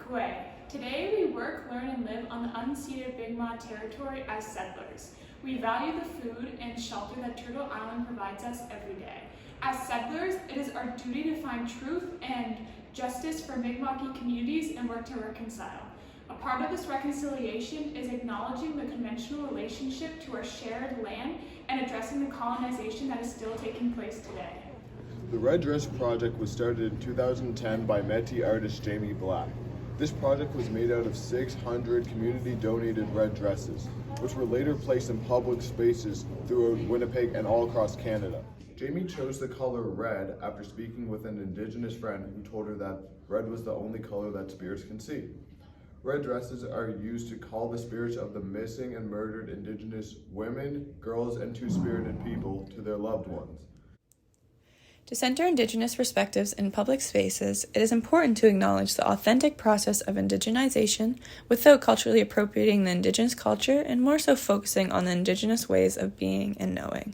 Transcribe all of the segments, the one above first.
Kwe. Today we work, learn, and live on the unceded Mi'kmaq territory as settlers. We value the food and shelter that Turtle Island provides us every day. As settlers, it is our duty to find truth and justice for Mi'kmaq communities and work to reconcile. A part of this reconciliation is acknowledging the conventional relationship to our shared land and addressing the colonization that is still taking place today. The Red Dress Project was started in 2010 by Métis artist Jamie Black. This project was made out of 600 community-donated red dresses, which were later placed in public spaces throughout Winnipeg and all across Canada. Jamie chose the color red after speaking with an Indigenous friend who told her that red was the only color that spirits can see. Red dresses are used to call the spirits of the missing and murdered Indigenous women, girls, and two-spirited people to their loved ones. To center Indigenous perspectives in public spaces, it is important to acknowledge the authentic process of indigenization without culturally appropriating the Indigenous culture and more so focusing on the Indigenous ways of being and knowing.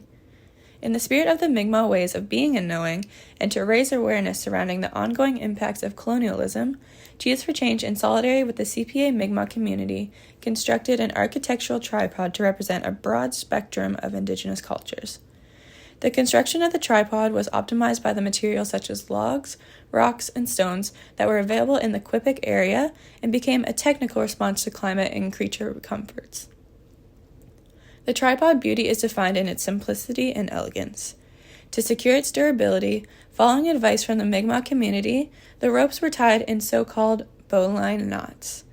In the spirit of the Mi'kmaq ways of being and knowing, and to raise awareness surrounding the ongoing impacts of colonialism, Youth for Change, in solidarity with the CPA Mi'kmaq community, constructed an architectural tripod to represent a broad spectrum of Indigenous cultures. The construction of the tripod was optimized by the materials such as logs, rocks, and stones that were available in the Quebec area and became a technical response to climate and creature comforts. The tripod beauty is defined in its simplicity and elegance. To secure its durability, following advice from the Mi'kmaq community, the ropes were tied in so-called bowline knots.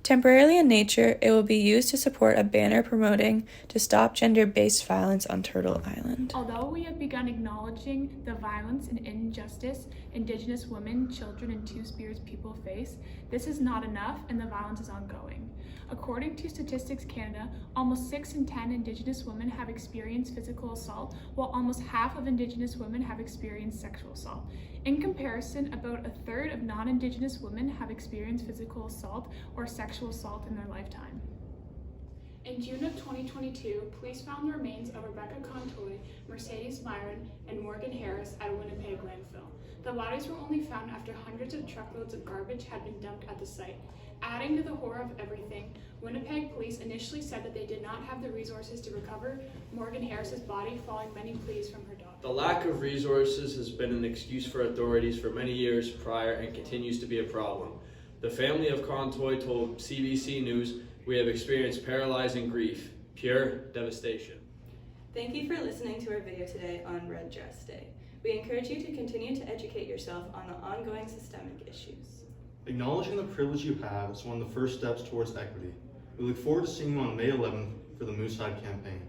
Temporarily in nature, it will be used to support a banner promoting to stop gender-based violence on Turtle Island. Although we have begun acknowledging the violence and injustice Indigenous women, children, and two-spirited people face, this is not enough and the violence is ongoing. According to Statistics Canada, almost 6 in 10 Indigenous women have experienced physical assault, while almost half of Indigenous women have experienced sexual assault. In comparison, about a third of non-Indigenous women have experienced physical assault or sexual assault in their lifetime. In June of 2022, police found the remains of Rebecca Contoy, Mercedes Byron, and Morgan Harris at a Winnipeg landfill. The bodies were only found after hundreds of truckloads of garbage had been dumped at the site. Adding to the horror of everything, Winnipeg police initially said that they did not have the resources to recover Morgan Harris's body following many pleas from her daughter. The lack of resources has been an excuse for authorities for many years prior and continues to be a problem. The family of Contoy told CBC News, "We have experienced paralyzing grief, pure devastation." Thank you for listening to our video today on Red Dress Day. We encourage you to continue to educate yourself on the ongoing systemic issues. Acknowledging the privilege you have is one of the first steps towards equity. We look forward to seeing you on May 11th for the Moose Side campaign.